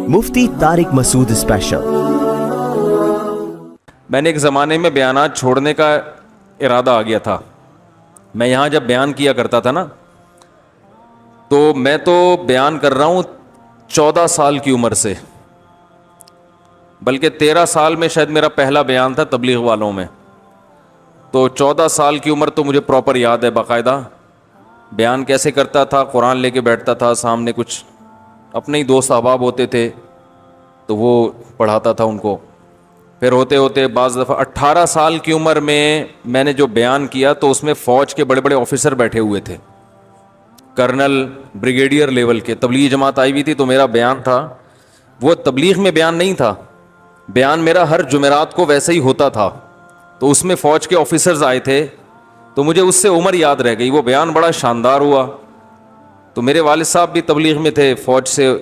مفتی طارق مسعود special. میں نے ایک زمانے میں بیانات چھوڑنے کا ارادہ آ گیا تھا۔ میں یہاں جب بیان کیا کرتا تھا نا، تو میں تو بیان کر رہا ہوں 14 سال کی عمر سے، بلکہ 13 سال میں شاید میرا پہلا بیان تھا تبلیغ والوں میں۔ تو 14 سال کی عمر تو مجھے پراپر یاد ہے، باقاعدہ بیان کیسے کرتا تھا۔ قرآن لے کے بیٹھتا تھا، سامنے کچھ اپنے ہی دوست احباب ہوتے تھے تو وہ پڑھاتا تھا ان کو۔ پھر ہوتے ہوتے بعض دفعہ 18 سال کی عمر میں نے جو بیان کیا تو اس میں فوج کے بڑے بڑے آفیسر بیٹھے ہوئے تھے، کرنل بریگیڈیئر لیول کے۔ تبلیغ جماعت آئی ہوئی تھی تو میرا بیان تھا، وہ تبلیغ میں بیان نہیں تھا، بیان میرا ہر جمعرات کو ویسے ہی ہوتا تھا۔ تو اس میں فوج کے آفیسرز آئے تھے تو مجھے اس سے عمر یاد رہ گئی، وہ بیان بڑا شاندار ہوا۔ تو میرے والد صاحب بھی تبلیغ میں تھے، فوج سے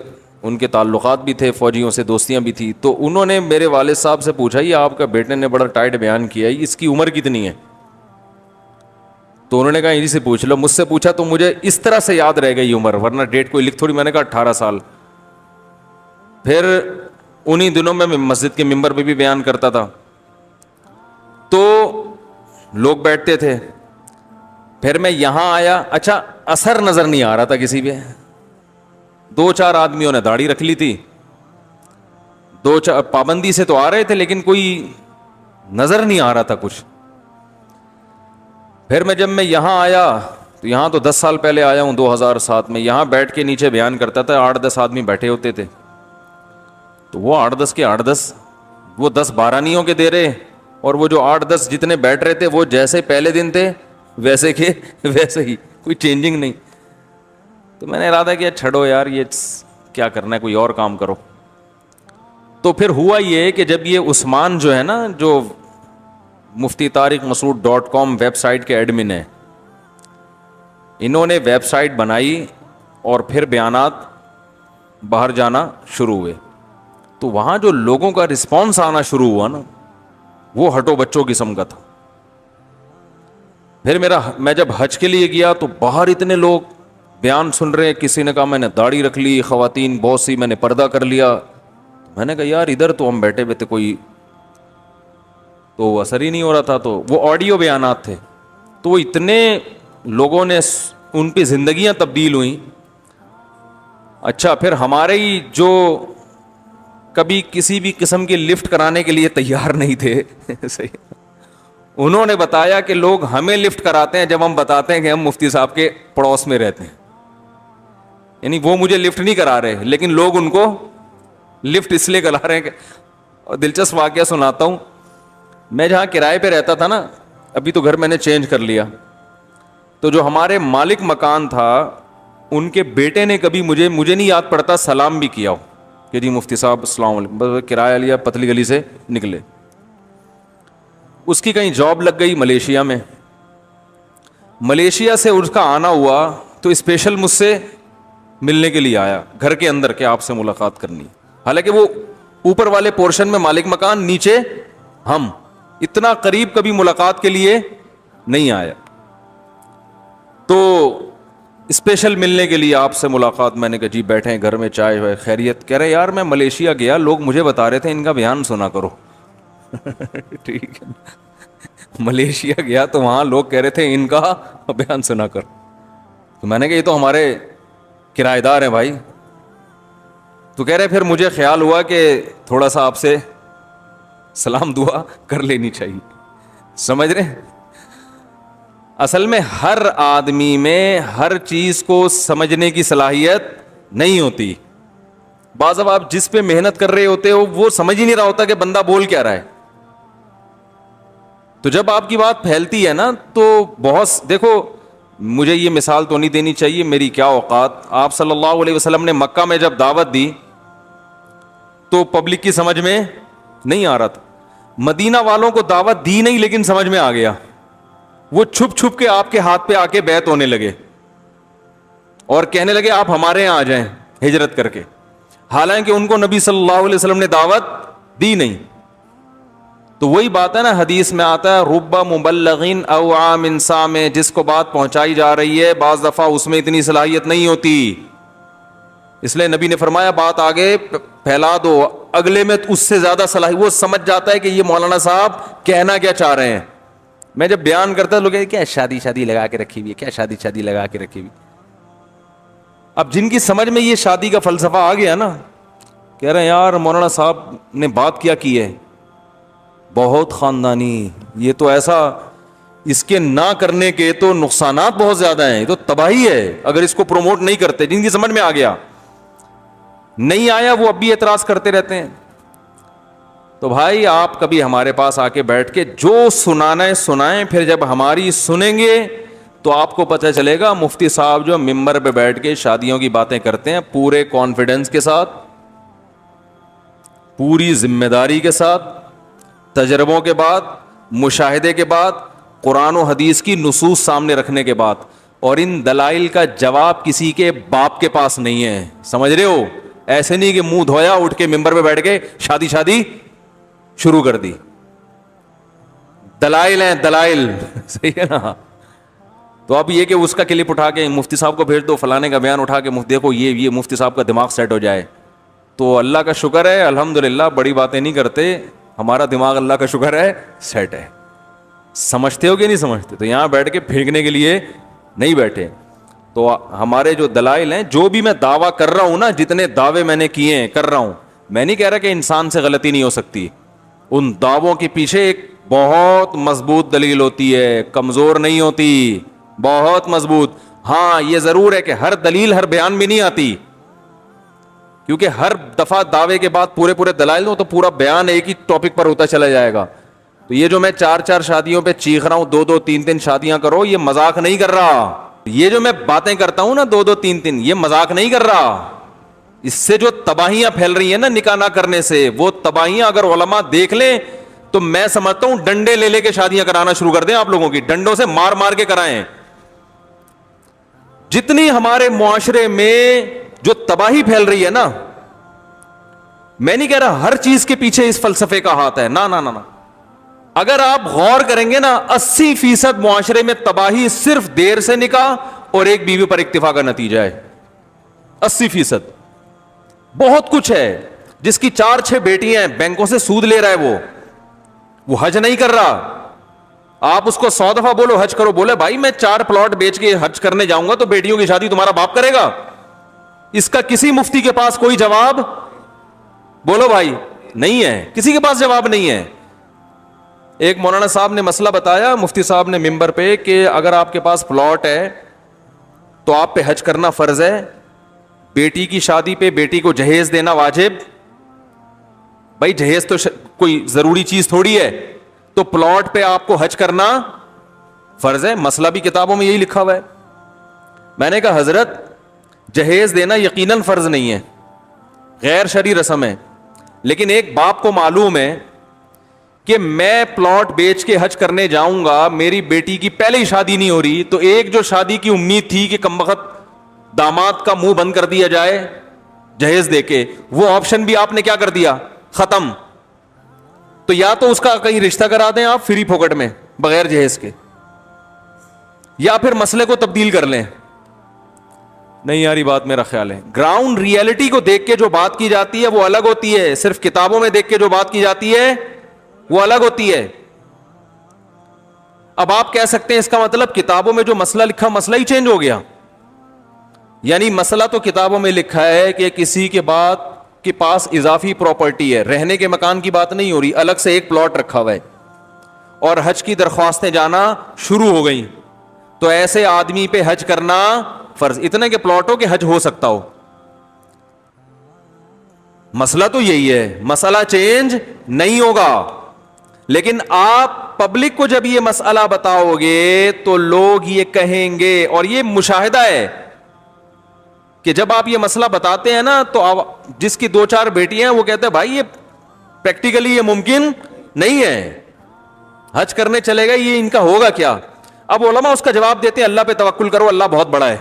ان کے تعلقات بھی تھے، فوجیوں سے دوستیاں بھی تھی۔ تو انہوں نے میرے والد صاحب سے پوچھا، یہ آپ کا بیٹے نے بڑا ٹائٹ بیان کیا ہے، اس کی عمر کتنی ہے؟ تو انہوں نے کہا انہی سے پوچھ لو۔ مجھ سے پوچھا تو مجھے اس طرح سے یاد رہ گئی عمر، ورنہ ڈیٹ کوئی لکھ تھوڑی۔ میں نے کہا 18 سال۔ پھر انہی دنوں میں مسجد کے ممبر پہ بھی بیان کرتا تھا، تو لوگ بیٹھتے تھے۔ پھر میں یہاں آیا، اچھا اثر نظر نہیں آ رہا تھا کسی پہ۔ 2-4 آدمیوں نے داڑھی رکھ لی تھی، 2-4 پابندی سے تو آ رہے تھے لیکن کوئی نظر نہیں آ رہا تھا کچھ۔ پھر جب میں یہاں آیا تو یہاں تو 10 سال پہلے آیا ہوں، 2007 میں۔ یہاں بیٹھ کے نیچے بیان کرتا تھا، 8-10 آدمی بیٹھے ہوتے تھے، تو وہ 8-10 کے 8-10 وہ 10-12 نہیں کے دے رہے، اور وہ جو 8-10 جتنے بیٹھ رہے تھے وہ جیسے پہلے دن تھے ویسے کے ویسے ہی، کوئی چینجنگ نہیں۔ تو میں نے ارادہ کیا چھڑو یار، یہ کیا کرنا ہے، کوئی اور کام کرو۔ تو پھر ہوا یہ کہ جب یہ عثمان جو ہے نا، جو مفتی طارق مسعود .com ویب سائٹ کے ایڈمن ہیں، انہوں نے ویب سائٹ بنائی اور پھر بیانات باہر جانا شروع ہوئے، تو وہاں جو لوگوں کا رسپانس آنا شروع ہوا نا، وہ ہٹو بچوں قسم کا تھا۔ پھر میں جب حج کے لیے گیا تو باہر اتنے لوگ بیان سن رہے ہیں، کسی نے کہا میں نے داڑھی رکھ لی، خواتین بہت سی میں نے پردہ کر لیا۔ میں نے کہا یار ادھر تو ہم بیٹھے ہوئے تھے، کوئی تو اثر ہی نہیں ہو رہا تھا۔ تو وہ آڈیو بیانات تھے، تو وہ اتنے لوگوں نے ان پہ زندگیاں تبدیل ہوئیں۔ اچھا پھر ہمارے ہی جو کبھی کسی بھی قسم کی لفٹ کرانے کے لیے تیار نہیں تھے صحیح، انہوں نے بتایا کہ لوگ ہمیں لفٹ کراتے ہیں جب ہم بتاتے ہیں کہ ہم مفتی صاحب کے پڑوس میں رہتے ہیں۔ یعنی وہ مجھے لفٹ نہیں کرا رہے لیکن لوگ ان کو لفٹ اس لیے کرا رہے ہیں کہ، اور دلچسپ واقعہ سناتا ہوں۔ میں جہاں کرائے پہ رہتا تھا نا، ابھی تو گھر میں نے چینج کر لیا، تو جو ہمارے مالک مکان تھا ان کے بیٹے نے کبھی مجھے نہیں یاد پڑتا سلام بھی کیا ہو کہ جی مفتی صاحب السلام علیکم، بس کرایہ لیا، پتلی گلی سے نکلے۔ اس کی کہیں جاب لگ گئی ملیشیا میں، ملیشیا سے اس کا آنا ہوا تو اسپیشل مجھ سے ملنے کے لیے آیا گھر کے اندر کہ آپ سے ملاقات کرنی، حالانکہ وہ اوپر والے پورشن میں مالک مکان، نیچے ہم، اتنا قریب کبھی ملاقات کے لیے نہیں آیا۔ تو اسپیشل ملنے کے لیے آپ سے ملاقات، میں نے کہا جی بیٹھیں گھر میں، چائے ہوئے، خیریت؟ کہہ رہے یار میں ملیشیا گیا، لوگ مجھے بتا رہے تھے ان کا بیان سنا کرو ٹھیک ہے، ملیشیا گیا تو وہاں لوگ کہہ رہے تھے ان کا بیان سنا کر۔ تو میں نے کہا یہ تو ہمارے کرایہ دار ہیں بھائی۔ تو کہہ رہے پھر مجھے خیال ہوا کہ تھوڑا سا آپ سے سلام دعا کر لینی چاہیے، سمجھ رہے ہیں؟ اصل میں ہر آدمی میں ہر چیز کو سمجھنے کی صلاحیت نہیں ہوتی۔ بعض اب آپ جس پہ محنت کر رہے ہوتے ہو وہ سمجھ ہی نہیں رہا ہوتا کہ بندہ بول کیا رہا ہے۔ تو جب آپ کی بات پھیلتی ہے نا تو بہت، دیکھو مجھے یہ مثال تو نہیں دینی چاہیے، میری کیا اوقات۔ آپ صلی اللہ علیہ وسلم نے مکہ میں جب دعوت دی تو پبلک کی سمجھ میں نہیں آ رہا تھا، مدینہ والوں کو دعوت دی نہیں لیکن سمجھ میں آ گیا، وہ چھپ چھپ کے آپ کے ہاتھ پہ آ کے بیعت ہونے لگے اور کہنے لگے آپ ہمارے یہاں آ جائیں ہجرت کر کے، حالانکہ ان کو نبی صلی اللہ علیہ وسلم نے دعوت دی نہیں۔ تو وہی بات ہے نا، حدیث میں آتا ہے رب مبلغین او عام سامع، جس کو بات پہنچائی جا رہی ہے بعض دفعہ اس میں اتنی صلاحیت نہیں ہوتی، اس لیے نبی نے فرمایا بات آگے پھیلا دو, اگلے میں اس سے زیادہ صلاحیت, وہ سمجھ جاتا ہے کہ یہ مولانا صاحب کہنا کیا چاہ رہے ہیں. میں جب بیان کرتا لوگ کیا شادی لگا کے رکھی ہوئی ہے, کیا شادی لگا کے رکھی ہوئی. اب جن کی سمجھ میں یہ شادی کا فلسفہ آ گیا نا, کہہ رہے ہیں یار مولانا صاحب نے بات کیا کی ہے, بہت خاندانی, یہ تو ایسا, اس کے نہ کرنے کے تو نقصانات بہت زیادہ ہیں, یہ تو تباہی ہے اگر اس کو پروموٹ نہیں کرتے. جن کی سمجھ میں آ گیا, نہیں آیا وہ اب بھی اعتراض کرتے رہتے ہیں. تو بھائی آپ کبھی ہمارے پاس آ کے بیٹھ کے جو سنانا ہے سنائیں, پھر جب ہماری سنیں گے تو آپ کو پتہ چلے گا مفتی صاحب جو ممبر پہ بیٹھ کے شادیوں کی باتیں کرتے ہیں پورے کانفیڈنس کے ساتھ, پوری ذمہ داری کے ساتھ, تجربوں کے بعد, مشاہدے کے بعد, قرآن و حدیث کی نصوص سامنے رکھنے کے بعد, اور ان دلائل کا جواب کسی کے باپ کے پاس نہیں ہے. سمجھ رہے ہو؟ ایسے نہیں کہ منہ دھویا اٹھ کے ممبر پہ بیٹھ کے شادی شروع کر دی. دلائل ہیں دلائل, صحیح ہے نا. تو اب یہ کہ اس کا کلپ اٹھا کے مفتی صاحب کو بھیج دو, فلانے کا بیان اٹھا کے دیکھو یہ مفتی صاحب کا دماغ سیٹ ہو جائے, تو اللہ کا شکر ہے الحمدللہ, بڑی باتیں نہیں کرتے, ہمارا دماغ اللہ کا شکر ہے سیٹ ہے. سمجھتے ہو کہ نہیں سمجھتے؟ تو یہاں بیٹھ کے پھینکنے کے لیے نہیں بیٹھے. تو ہمارے جو دلائل ہیں, جو بھی میں دعویٰ کر رہا ہوں نا, جتنے دعوے میں نے کیے ہیں کر رہا ہوں, میں نہیں کہہ رہا کہ انسان سے غلطی نہیں ہو سکتی. ان دعووں کے پیچھے ایک بہت مضبوط دلیل ہوتی ہے, کمزور نہیں ہوتی, بہت مضبوط. ہاں یہ ضرور ہے کہ ہر دلیل ہر بیان میں نہیں آتی, کیونکہ ہر دفعہ دعوے کے بعد پورے دلائل ہو تو پورا بیان ایک ہی ٹاپک پر ہوتا چلا جائے گا. تو یہ جو میں 4 شادیوں پہ چیخ رہا ہوں, 2 3 شادیاں کرو, یہ مذاق نہیں کر رہا. یہ جو میں باتیں کرتا ہوں نا 2 3 یہ مذاق نہیں کر رہا. اس سے جو تباہیاں پھیل رہی ہیں نا نکاح نہ کرنے سے, وہ تباہیاں اگر علماء دیکھ لیں تو میں سمجھتا ہوں ڈنڈے لے کے شادیاں کرانا شروع کر دیں. آپ لوگوں کی ڈنڈوں سے مار کے کرائیں. جتنی ہمارے معاشرے میں جو تباہی پھیل رہی ہے نا, میں نہیں کہہ رہا ہر چیز کے پیچھے اس فلسفے کا ہاتھ ہے, نہ. اگر آپ غور کریں گے نا 80% معاشرے میں تباہی صرف دیر سے نکاح اور ایک بیوی پر اکتفا کا نتیجہ ہے. 80%. بہت کچھ ہے جس کی 4 6 بیٹیاں ہیں, بینکوں سے سود لے رہا ہے, وہ حج نہیں کر رہا. آپ اس کو 100 دفعہ بولو حج کرو, بولے بھائی میں 4 پلاٹ بیچ کے حج کرنے جاؤں گا تو بیٹیوں کی شادی تمہارا باپ کرے گا؟ اس کا کسی مفتی کے پاس کوئی جواب بولو بھائی نہیں ہے, کسی کے پاس جواب نہیں ہے. ایک مولانا صاحب نے مسئلہ بتایا مفتی صاحب نے ممبر پہ کہ اگر آپ کے پاس پلاٹ ہے تو آپ پہ حج کرنا فرض ہے, بیٹی کی شادی پہ بیٹی کو جہیز دینا واجب. بھائی جہیز تو کوئی ضروری چیز تھوڑی ہے, تو پلاٹ پہ آپ کو حج کرنا فرض ہے. مسئلہ بھی کتابوں میں یہی لکھا ہوا ہے. میں نے کہا حضرت جہیز دینا یقیناً فرض نہیں ہے, غیر شرعی رسم ہے, لیکن ایک باپ کو معلوم ہے کہ میں پلاٹ بیچ کے حج کرنے جاؤں گا, میری بیٹی کی پہلے ہی شادی نہیں ہو رہی, تو ایک جو شادی کی امید تھی کہ کمبخت داماد کا منہ بند کر دیا جائے جہیز دے کے, وہ آپشن بھی آپ نے کیا کر دیا, ختم. تو یا تو اس کا کہیں رشتہ کرا دیں آپ فری پھوکٹ میں بغیر جہیز کے, یا پھر مسئلے کو تبدیل کر لیں. نہیں یاری بات میرا خیال ہے گراؤنڈ ریئلٹی کو دیکھ کے جو بات کی جاتی ہے وہ الگ ہوتی ہے, صرف کتابوں میں دیکھ کے جو بات کی جاتی ہے وہ الگ ہوتی ہے. اب آپ کہہ سکتے ہیں اس کا مطلب کتابوں میں جو مسئلہ لکھا مسئلہ ہی چینج ہو گیا. یعنی مسئلہ تو کتابوں میں لکھا ہے کہ کسی کے بعد کے پاس اضافی پراپرٹی ہے, رہنے کے مکان کی بات نہیں ہو رہی, الگ سے ایک پلاٹ رکھا ہوا ہے اور حج کی درخواستیں جانا شروع ہو گئی, تو ایسے آدمی پہ حج کرنا فرض. اتنے کے پلاٹوں کے حج ہو سکتا ہو. مسئلہ تو یہی ہے, مسئلہ چینج نہیں ہوگا. لیکن آپ پبلک کو جب یہ مسئلہ بتاؤ گے تو لوگ یہ کہیں گے, اور یہ مشاہدہ ہے کہ جب آپ یہ مسئلہ بتاتے ہیں نا تو جس کی 2 4 بیٹیاں ہیں وہ کہتے ہیں بھائی یہ پریکٹیکلی یہ ممکن نہیں ہے, حج کرنے چلے گا یہ ان کا ہوگا کیا. اب علماء اس کا جواب دیتے ہیں اللہ پہ توکل کرو, اللہ بہت بڑا ہے.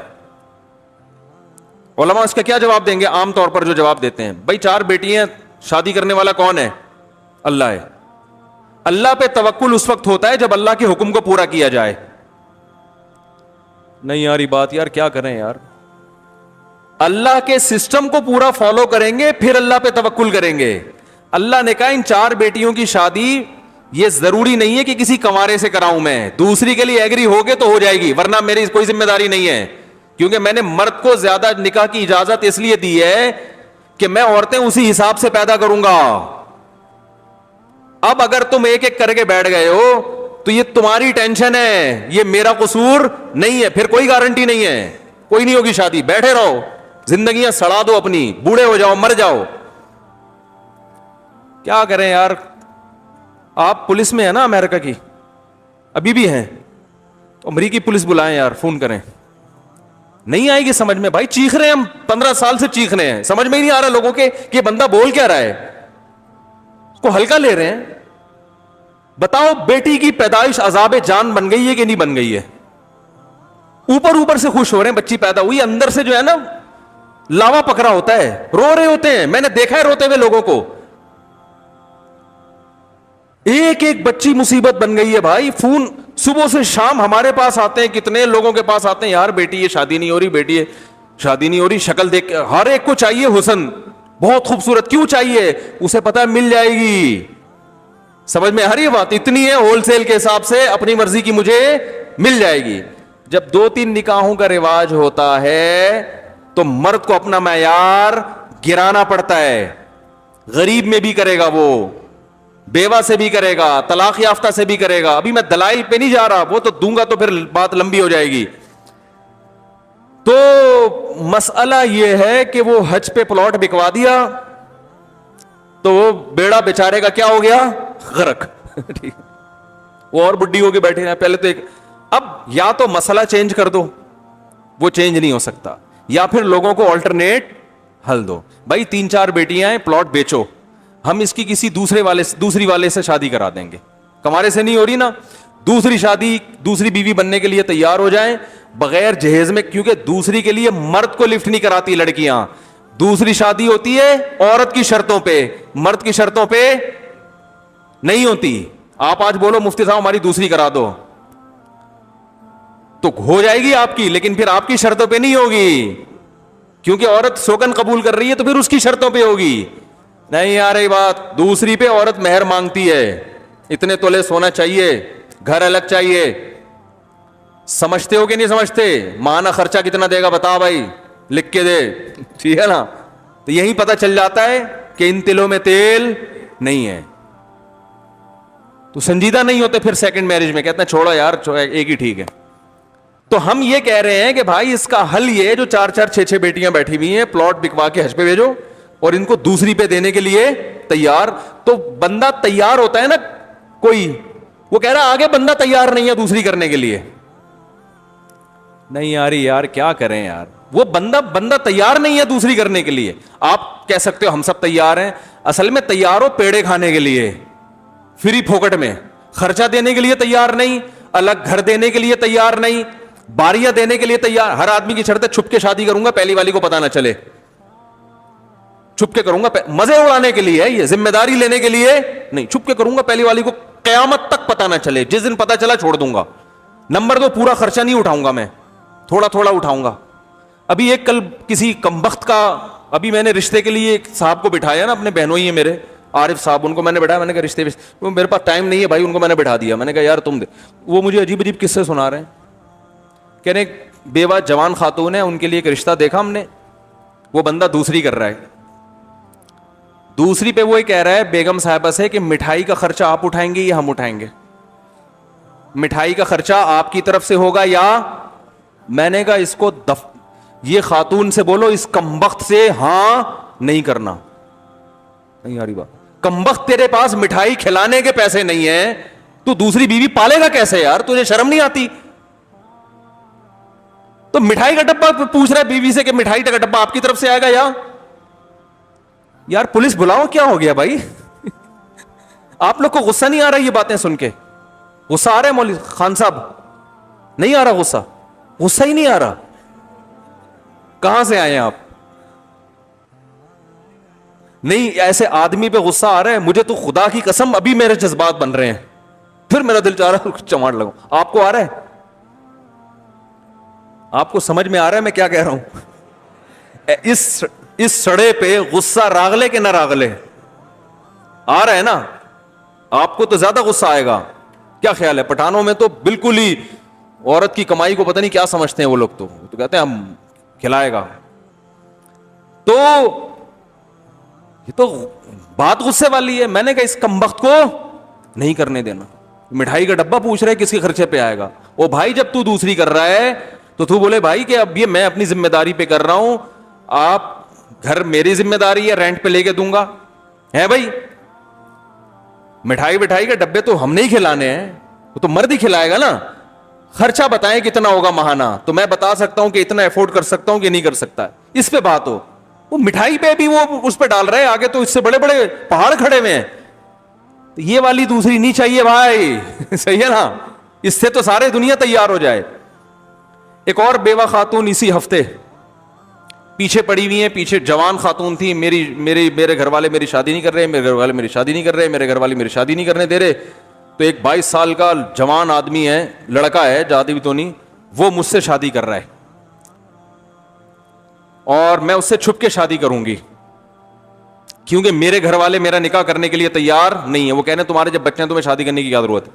علماء اس کا کیا جواب دیں گے؟ عام طور پر جو جواب دیتے ہیں, بھائی 4 بیٹیاں شادی کرنے والا کون ہے؟ اللہ ہے. اللہ پہ توکل اس وقت ہوتا ہے جب اللہ کے حکم کو پورا کیا جائے. نہیں یار یہ بات یار کیا کریں یار, اللہ کے سسٹم کو پورا فالو کریں گے پھر اللہ پہ توکل کریں گے. اللہ نے کہا ان 4 بیٹیوں کی شادی یہ ضروری نہیں ہے کہ کسی کنوارے سے کراؤں میں, دوسری کے لیے ایگری ہوگے تو ہو جائے گی, ورنہ میری کوئی ذمہ داری نہیں ہے, کیونکہ میں نے مرد کو زیادہ نکاح کی اجازت اس لیے دی ہے کہ میں عورتیں اسی حساب سے پیدا کروں گا. اب اگر تم ایک ایک کر کے بیٹھ گئے ہو تو یہ تمہاری ٹینشن ہے, یہ میرا قصور نہیں ہے, پھر کوئی گارنٹی نہیں ہے, کوئی نہیں ہوگی شادی, بیٹھے رہو, زندگیاں سڑا دو اپنی, بوڑھے ہو جاؤ, مر جاؤ. کیا کریں یار, آپ پولیس میں ہیں نا امریکہ کی, ابھی بھی ہیں, تو امریکی پولیس بلائیں یار, فون کریں. نہیں آئے گی سمجھ میں بھائی, چیخ رہے ہیں ہم 15 سال سے چیخ رہے ہیں, سمجھ میں ہی نہیں آ رہا لوگوں کے کہ یہ بندہ بول کیا رہا ہے, اس کو ہلکا لے رہے ہیں. بتاؤ بیٹی کی پیدائش عذاب جان بن گئی ہے کہ نہیں بن گئی ہے؟ اوپر اوپر سے خوش ہو رہے ہیں, بچی پیدا ہوئی, اندر سے جو ہے نا لاوا پکڑا ہوتا ہے, رو رہے ہوتے ہیں. میں نے دیکھا ہے روتے ہوئے لوگوں کو. ایک ایک بچی مصیبت بن گئی ہے بھائی. فون صبح سے شام ہمارے پاس آتے ہیں, کتنے لوگوں کے پاس آتے ہیں, یار بیٹی یہ شادی نہیں ہو رہی, بیٹی یہ شادی نہیں ہو رہی. شکل دیکھ ہر ایک کو چاہیے حسن, بہت خوبصورت, کیوں چاہیے؟ اسے پتا ہے مل جائے گی. سمجھ میں ہر یہ بات اتنی ہے, ہول سیل کے حساب سے اپنی مرضی کی مجھے مل جائے گی. جب 2-3 نکاحوں کا رواج ہوتا ہے تو مرد کو اپنا معیار گرانا پڑتا ہے. غریب میں بھی کرے گا, وہ بیوہ سے بھی کرے گا, طلاق یافتہ سے بھی کرے گا. ابھی میں دلائل پہ نہیں جا رہا, وہ تو دوں گا تو پھر بات لمبی ہو جائے گی. تو مسئلہ یہ ہے کہ وہ حج پہ پلاٹ بکوا دیا تو وہ بیڑا بیچارے کا کیا ہو گیا, غرق. وہ اور بڈی ہو کے بیٹھے ہیں. پہلے تو ایک, اب یا تو مسئلہ چینج کر دو, وہ چینج نہیں ہو سکتا, یا پھر لوگوں کو آلٹرنیٹ حل دو. بھائی 3-4 بیٹیاں ہیں, پلاٹ بیچو, ہم اس کی کسی دوسری والے سے شادی کرا دیں گے. کمارے سے نہیں ہو رہی نا, دوسری شادی, دوسری بیوی بننے کے لیے تیار ہو جائیں بغیر جہیز میں, کیونکہ دوسری کے لیے مرد کو لفٹ نہیں کراتی لڑکیاں. دوسری شادی ہوتی ہے عورت کی شرطوں پہ, مرد کی شرطوں پہ نہیں ہوتی. آپ آج بولو مفتی صاحب ہماری دوسری کرا دو, تو ہو جائے گی آپ کی, لیکن پھر آپ کی شرطوں پہ نہیں ہوگی, کیونکہ عورت سوگن قبول کر رہی ہے تو پھر اس کی شرطوں پہ ہوگی. نہیں آ رہی بات, دوسری پہ عورت مہر مانگتی ہے, اتنے تولے سونا چاہیے, گھر الگ چاہیے. سمجھتے ہو کہ نہیں سمجھتے؟ ماہانہ خرچہ کتنا دے گا بتا بھائی, لکھ کے دے, ٹھیک ہے نا. تو یہی پتہ چل جاتا ہے کہ ان تلوں میں تیل نہیں ہے. تو سنجیدہ نہیں ہوتے پھر سیکنڈ میرج میں, کہتے ہیں چھوڑو یار, ایک ہی ٹھیک ہے. تو ہم یہ کہہ رہے ہیں کہ بھائی اس کا حل یہ ہے, جو 4-4 6-6 بیٹیاں بیٹھی ہوئی ہیں, پلاٹ بکوا کے حج پہ بھیجو اور ان کو دوسری پہ دینے کے لیے تیار. تو بندہ تیار ہوتا ہے نا کوئی, وہ کہہ رہا آگے بندہ تیار نہیں ہے دوسری کرنے کے لیے. نہیں یار, یار کیا کریں یار, وہ بندہ تیار نہیں ہے دوسری کرنے کے لیے. آپ کہہ سکتے ہو ہم سب تیار ہیں, اصل میں تیار ہو پیڑے کھانے کے لیے, فری پھوکٹ میں, خرچہ دینے کے لیے تیار نہیں, الگ گھر دینے کے لیے تیار نہیں, باریاں دینے کے لیے تیار. ہر آدمی کی شرط ہے چھپ کے شادی کروں گا, پہلی والی کو پتا نہ چلے, چھپ کے کروں گا, مزے اڑانے کے لیے ہے یہ, ذمہ داری لینے کے لیے نہیں. چھپ کے کروں گا, پہلی والی کو قیامت تک پتا نہ چلے, جس دن پتا چلا چھوڑ دوں گا. نمبر 2, پورا خرچہ نہیں اٹھاؤں گا میں, تھوڑا تھوڑا اٹھاؤں گا. ابھی ایک کل کسی کمبخت کا, ابھی میں نے رشتے کے لیے ایک صاحب کو بٹھایا نا, اپنے بہنوں ہی ہیں میرے, عارف صاحب, ان کو میں نے بٹھایا. میں نے کہا رشتے میرے پاس ٹائم نہیں ہے بھائی, ان کو میں نے بٹھا دیا. میں نے کہا یار تم دے. وہ مجھے عجیب عجیب قصے سنا رہے ہیں, کہہ رہے بیوہ جوان خاتون ہے, ان کے لیے ایک رشتہ دیکھا ہم نے, وہ بندہ دوسری کر رہا ہے. دوسری پہ وہ کہہ رہا ہے بیگم صاحبہ سے کہ مٹھائی کا خرچہ آپ اٹھائیں گے یا ہم اٹھائیں گے, مٹھائی کا خرچہ آپ کی طرف سے ہوگا یا. میں نے کہا اس کو یہ خاتون سے بولو اس کمبخت سے ہاں نہیں کرنا. نہیں آ رہی بات, کمبخت تیرے پاس مٹھائی کھلانے کے پیسے نہیں ہیں, تو دوسری بیوی پالے گا کیسے یار, تجھے شرم نہیں آتی؟ تو مٹھائی کا ڈبہ پوچھ رہا ہے بیوی سے کہ مٹھائی کا ڈبہ آپ کی طرف سے آئے گا یا. یار پولیس بلاؤ, کیا ہو گیا بھائی؟ آپ لوگ کو غصہ نہیں آ رہا یہ باتیں سن کے؟ غصہ آ رہا ہے مولوی خان صاحب؟ نہیں آ رہا غصہ, غصہ ہی نہیں آ رہا. کہاں سے آئے ہیں آپ؟ نہیں, ایسے آدمی پہ غصہ آ رہا ہے, مجھے تو خدا کی قسم ابھی میرے جذبات بن رہے ہیں, پھر میرا دل چاہ رہا ہے چماڑ لگوں. آپ کو آ رہا ہے؟ آپ کو سمجھ میں آ رہا ہے میں کیا کہہ رہا ہوں؟ اس سڑے پہ غصہ راغلے کہ نہ راغلے آ رہا ہے نا, آپ کو تو زیادہ غصہ آئے گا. کیا خیال ہے, پٹھانوں میں تو بالکل ہی عورت کی کمائی کو پتہ نہیں کیا سمجھتے ہیں وہ لوگ, تو کہتے ہیں ہم کھلائے گا. تو یہ تو بات غصے والی ہے. میں نے کہا اس کمبخت کو نہیں کرنے دینا. مٹھائی کا ڈبہ پوچھ رہے کس کے خرچے پہ آئے گا. او بھائی جب تو دوسری کر رہا ہے تو تو بولے بھائی کہ اب یہ میں اپنی ذمہ داری پہ کر رہا ہوں, آپ گھر میری ذمہ داری ہے, رینٹ پہ لے کے دوں گا ہے بھائی. مٹھائی وٹھائی کے ڈبے تو ہم نہیں کھلانے ہیں, وہ تو مرد ہی کھلائے گا نا. خرچہ بتائیں کتنا ہوگا ماہانہ, تو میں بتا سکتا ہوں کہ اتنا افورڈ کر سکتا ہوں کہ نہیں کر سکتا. اس پہ بات ہو, وہ مٹھائی پہ بھی وہ اس پہ ڈال رہے, آگے تو اس سے بڑے بڑے پہاڑ کھڑے ہوئے ہیں. یہ والی دوسری نہیں چاہیے بھائی. صحیح ہے نا, اس سے تو سارے دنیا تیار ہو جائے. ایک اور بیوہ خاتون اسی ہفتے پیچھے پڑی ہوئی ہیں, پیچھے جوان خاتون تھی. میرے گھر والے میری شادی نہیں کر رہے, میرے گھر والے میری شادی نہیں کر رہے, میرے گھر والے میری شادی نہیں کرنے دے رہے. تو ایک 22 سال کا جوان آدمی ہے, لڑکا ہے, زیادہ بھی تو نہیں, وہ مجھ سے شادی کر رہا ہے اور میں اس سے چھپ کے شادی کروں گی کیونکہ میرے گھر والے میرا نکاح کرنے کے لیے تیار نہیں ہے. وہ کہنے تمہارے جب بچے ہیں تمہیں شادی کرنے کی کیا ضرورت ہے.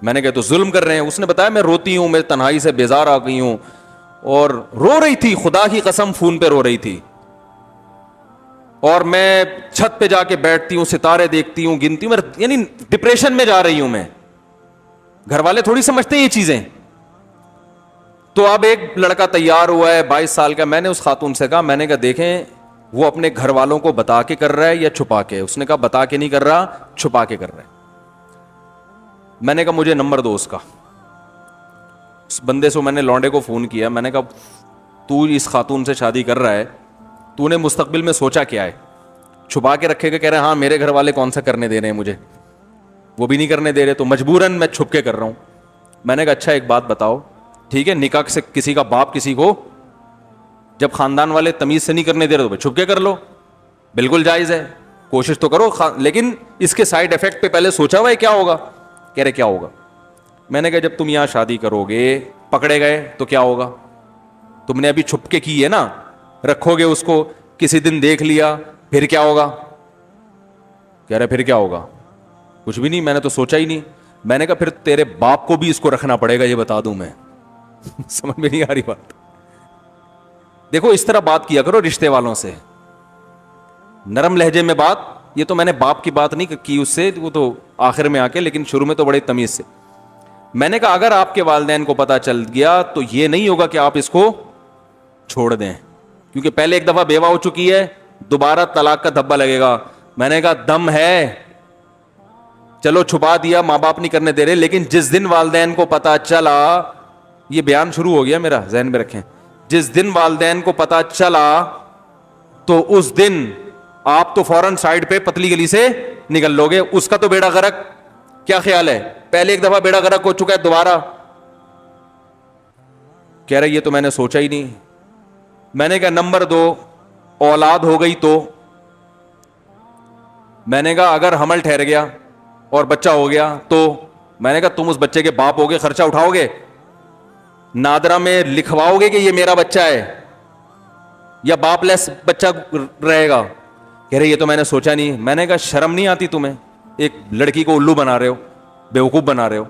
میں نے کہا تو ظلم کر رہے ہیں. اس نے بتایا میں روتی ہوں, میں تنہائی سے بیزار آ گئی ہوں, اور رو رہی تھی, خدا کی قسم فون پہ رو رہی تھی. اور میں چھت پہ جا کے بیٹھتی ہوں, ستارے دیکھتی ہوں, گنتی ہوں, یعنی ڈپریشن میں جا رہی ہوں میں. گھر والے تھوڑی سمجھتے ہیں یہ چیزیں. تو اب ایک لڑکا تیار ہوا ہے 22 سال کا. میں نے اس خاتون سے کہا, میں نے کہا دیکھیں وہ اپنے گھر والوں کو بتا کے کر رہا ہے یا چھپا کے. اس نے کہا بتا کے نہیں کر رہا, چھپا کے کر رہا ہے. میں نے کہا مجھے نمبر دو اس کا. اس بندے سے میں نے لونڈے کو فون کیا. میں نے کہا تو اس خاتون سے شادی کر رہا ہے, تو نے مستقبل میں سوچا کیا ہے؟ چھپا کے رکھے گا. کہہ رہے ہاں میرے گھر والے کون سا کرنے دے رہے ہیں مجھے, وہ بھی نہیں کرنے دے رہے, تو مجبوراً میں چھپ کے کر رہا ہوں. میں نے کہا اچھا ایک بات بتاؤ, ٹھیک ہے نکاح سے کسی کا باپ کسی کو جب خاندان والے تمیز سے نہیں کرنے دے رہے تو چھپ کے کر لو, بالکل جائز ہے, کوشش تو کرو, لیکن اس کے سائڈ افیکٹ پہ پہلے سوچا ہوا ہے کیا ہوگا. کہہ رہے کیا ہوگا. میں نے کہا جب تم یہاں شادی کرو گے, پکڑے گئے تو کیا ہوگا. تم نے ابھی چھپ کے کی ہے نا, رکھو گے اس کو, کسی دن دیکھ لیا, پھر کیا ہوگا. کہہ رہے پھر کیا ہوگا. کچھ بھی نہیں, میں نے تو سوچا ہی نہیں. میں نے کہا پھر تیرے باپ کو بھی اس کو رکھنا پڑے گا, یہ بتا دوں میں. سمجھ میں نہیں آ رہی بات. دیکھو اس طرح بات کیا کرو رشتے والوں سے, نرم لہجے میں بات. یہ تو میں نے باپ کی بات نہیں کی اس سے, وہ تو آخر میں آ کے, لیکن شروع میں تو بڑے تمیز سے. میں نے کہا اگر آپ کے والدین کو پتا چل گیا تو یہ نہیں ہوگا کہ آپ اس کو چھوڑ دیں, کیونکہ پہلے ایک دفعہ بیوہ ہو چکی ہے, دوبارہ طلاق کا دھبا لگے گا. میں نے کہا دم ہے, چلو چھپا دیا, ماں باپ نہیں کرنے دے رہے, لیکن جس دن والدین کو پتا چلا, یہ بیان شروع ہو گیا میرا, ذہن میں رکھیں, جس دن والدین کو پتا چلا تو اس دن آپ تو فوراً سائڈ پہ پتلی گلی سے نکل لو گے. اس کا تو بیڑا غرق. کیا خیال ہے, پہلے ایک دفعہ بیڑا غرق ہو چکا ہے, دوبارہ. کہہ رہے یہ تو میں نے سوچا ہی نہیں. میں نے کہا نمبر 2 اولاد ہو گئی تو. میں نے کہا اگر حمل ٹھہر گیا اور بچہ ہو گیا تو. میں نے کہا تم اس بچے کے باپ ہوگے, خرچہ اٹھاؤ گے, نادرا میں لکھواؤ گے کہ یہ میرا بچہ ہے, یا باپ لیس بچہ رہے گا. کہہ رہے یہ تو میں نے سوچا نہیں. میں نے کہا شرم نہیں آتی تمہیں, ایک لڑکی کو الو بنا رہے ہو, بیوقوف بنا رہے ہو,